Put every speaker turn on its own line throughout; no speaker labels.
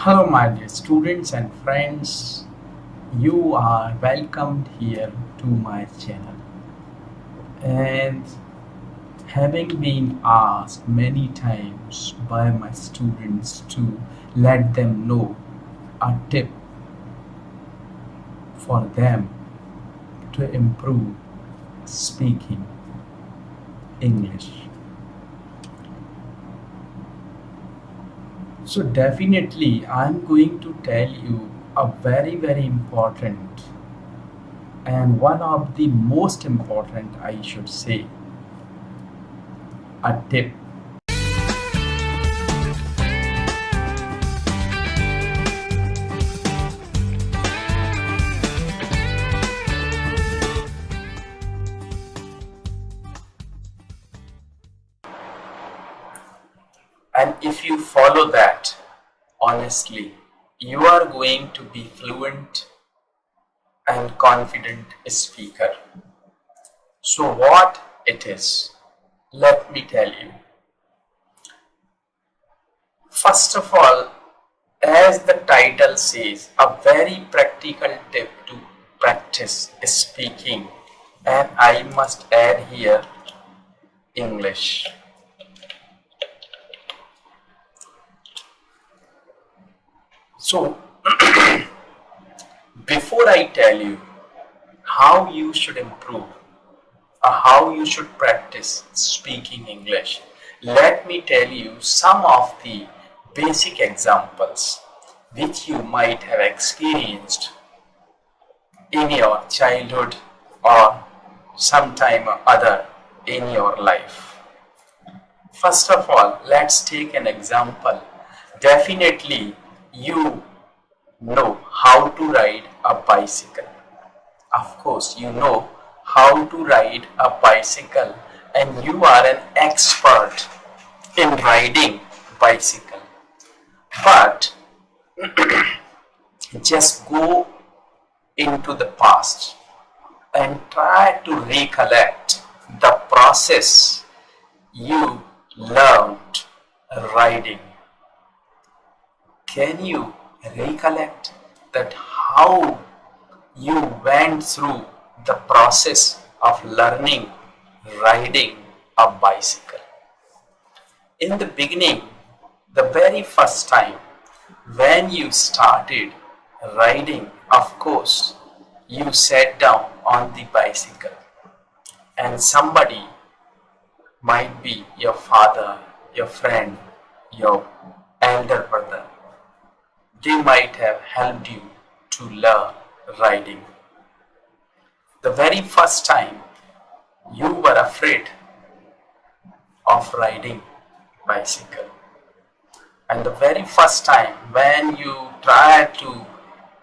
Hello, my dear students and friends. You are welcomed here to my channel. And having been asked many times by my students to let them know a tip for them to improve speaking English. So definitely I'm going to tell you a very important and one of the most important, I should say, a tip. And if you follow that honestly, you are going to be fluent and confident speaker. So what it is, let me tell you. First of all, as the title says, a very practical tip to practice speaking, and I must add here English. So before I tell you how you should improve or how you should practice speaking English, let me tell you some of the basic examples which you might have experienced in your childhood or sometime or other in your life. First of all, let's take an example. Definitely you know how to ride a bicycle. Of course, you know how to ride a bicycle and you are an expert in riding bicycle. But just go into the past and try to recollect the process you learned riding. Can you recollect that how you went through the process of learning riding a bicycle? In the beginning, the very first time when you started riding, of course, you sat down on the bicycle and somebody, might be your father, your friend, your elder brother, they might have helped you to learn riding. The very first time you were afraid of riding bicycle, and the very first time when you tried to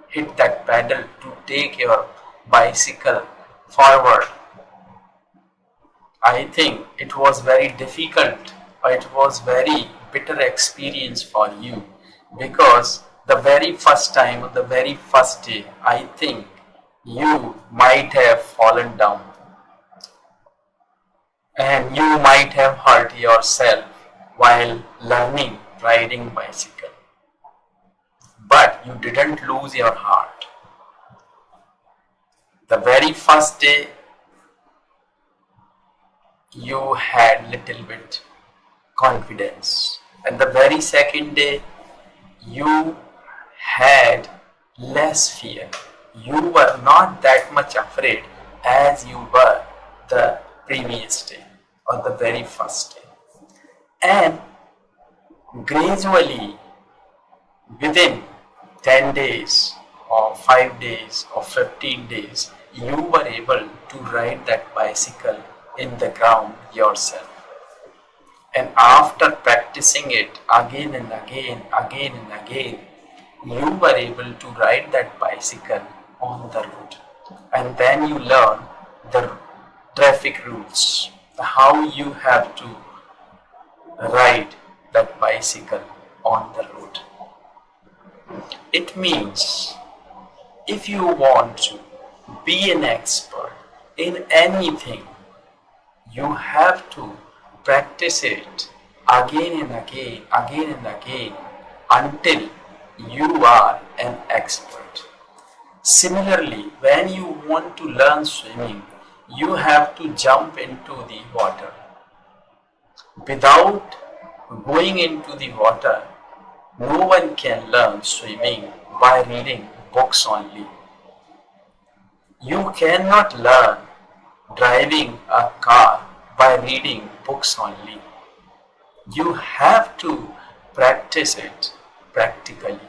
hit that pedal to take your bicycle forward, I think it was very difficult or it was very bitter experience for you, because the very first time or the very first day, I think you might have fallen down and you might have hurt yourself while learning riding bicycle. But you didn't lose your heart. The very first day you had little bit confidence, and the very second day you had less fear. You were not that much afraid as you were the previous day or the very first day. And gradually, within 10 days or 5 days or 15 days, you were able to ride that bicycle in the ground yourself. And after practicing it again and again, you were able to ride that bicycle on the road. And then you learn the traffic rules, how you have to ride that bicycle on the road. It means if you want to be an expert in anything, you have to practice it again and again until you are an expert. Similarly, when you want to learn swimming, you have to jump into the water. Without going into the water, no one can learn swimming by reading books only. You cannot learn driving a car by reading books only. You have to practice it practically.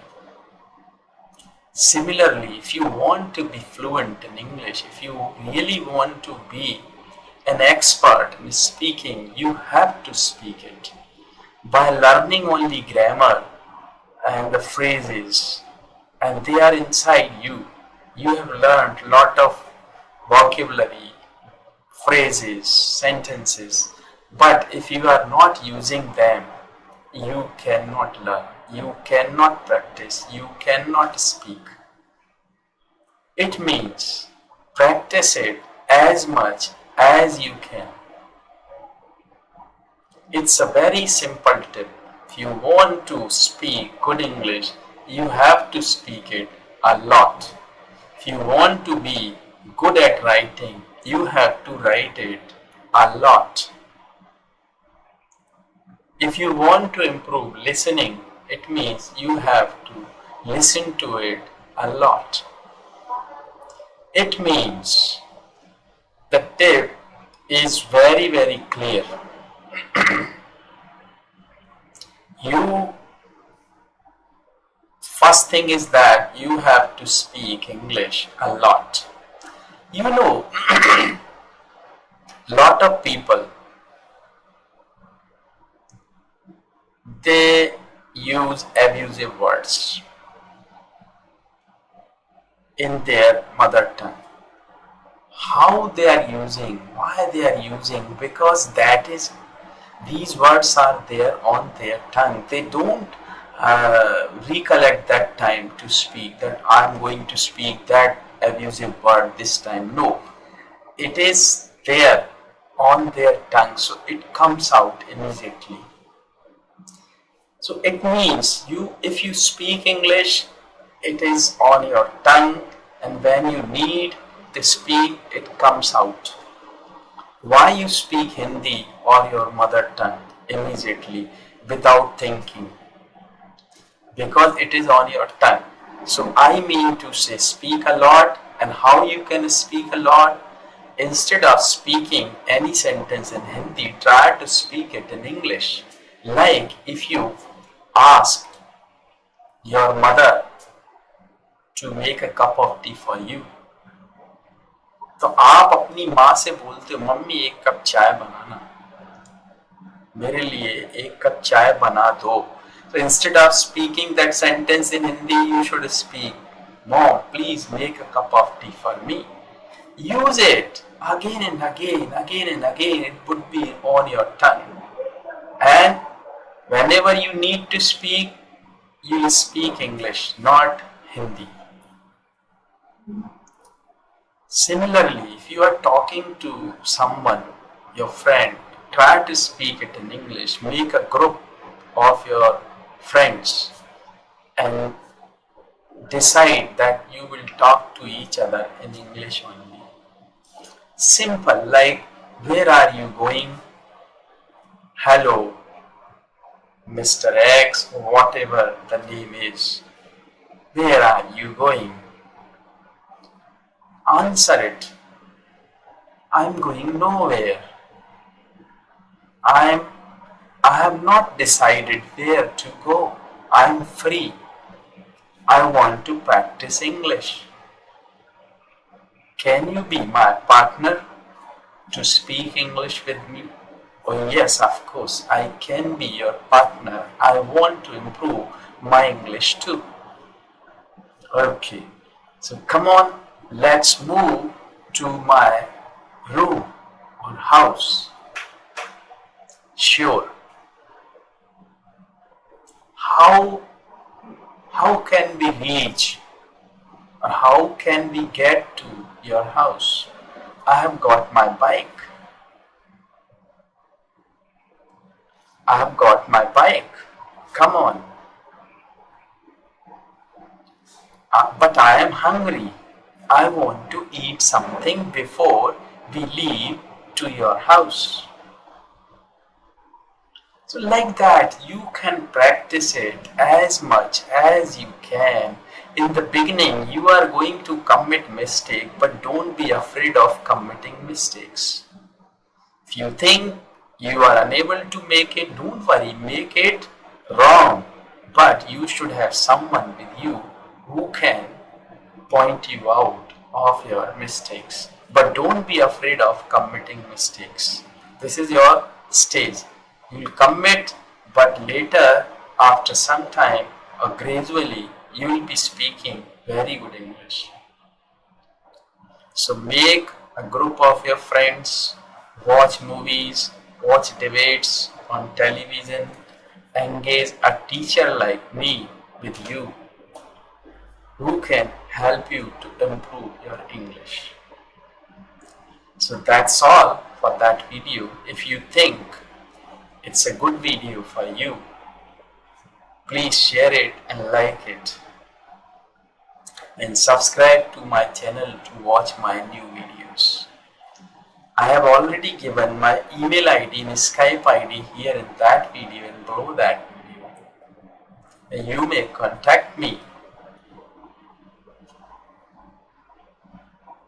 Similarly, if you want to be fluent in English, if you really want to be an expert in speaking, you have to speak it. By learning only grammar and the phrases, and they are inside you, you have learned a lot of vocabulary, phrases, sentences, but if you are not using them, you cannot learn, you cannot practice, you cannot speak. It means practice it as much as you can. It's a very simple tip. If you want to speak good English, you have to speak it a lot. If you want to be good at writing, you have to write it a lot. If you want to improve listening, it means you have to listen to it a lot. It means the tip is very, very clear. First thing is that you have to speak English a lot. You know, lot of people, they use abusive words in their mother tongue. How they are using, why they are using, because these words are there on their tongue. They don't recollect that time to speak, that I'm going to speak that abusive word this time. No, it is there on their tongue, so it comes out immediately. So it means if you speak English, it is on your tongue, and when you need to speak, it comes out. Why you speak Hindi or your mother tongue immediately without thinking? Because it is on your tongue. So I mean to say, speak a lot. And how you can speak a lot? Instead of speaking any sentence in Hindi, try to speak it in English. Like if you ask your mother to make a cup of tea for you, तो आप अपनी माँ से बोलते हो, mummy एक cup चाय बनाना, मेरे लिए एक कप चाय बना दो. So instead of speaking that sentence in Hindi, you should speak, Mom, please make a cup of tea for me. Use it again and again, again and again. It would be on your tongue. And whenever you need to speak, you will speak English, not Hindi. Similarly, if you are talking to someone, your friend, try to speak it in English. Make a group of your friends and decide that you will talk to each other in English only. Simple, like, where are you going? Hello, Mr. X, or whatever the name is. Where are you going? Answer it. I'm going nowhere. I have not decided where to go. I'm free. I want to practice English. Can you be my partner to speak English with me? Oh yes, of course, I can be your partner. I want to improve my English too. Okay, so come on, let's move to my room or house. Sure. How can we reach, or how can we get to your house? I have got my bike. I have got my bike. Come on. But I am hungry. I want to eat something before we leave to your house. So like that, you can practice it as much as you can. In the beginning, you are going to commit mistake, but don't be afraid of committing mistakes. If you think you are unable to make it, don't worry, make it wrong. But you should have someone with you who can point you out of your mistakes. But don't be afraid of committing mistakes. This is your stage. You will commit, but later, after some time or gradually, you will be speaking very good English. So make a group of your friends, watch movies, watch debates on television, engage a teacher like me with you who can help you to improve your English. So that's all for that video. If you think it's a good video for you, please share it and like it. And subscribe to my channel to watch my new videos. I have already given my email ID and Skype ID here in that video and below that video. And you may contact me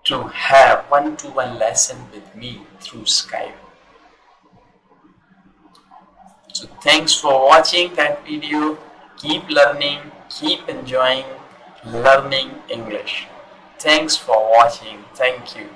to have one-to-one lesson with me through Skype. So thanks for watching that video. Keep learning, keep enjoying learning English. Thanks for watching. Thank you.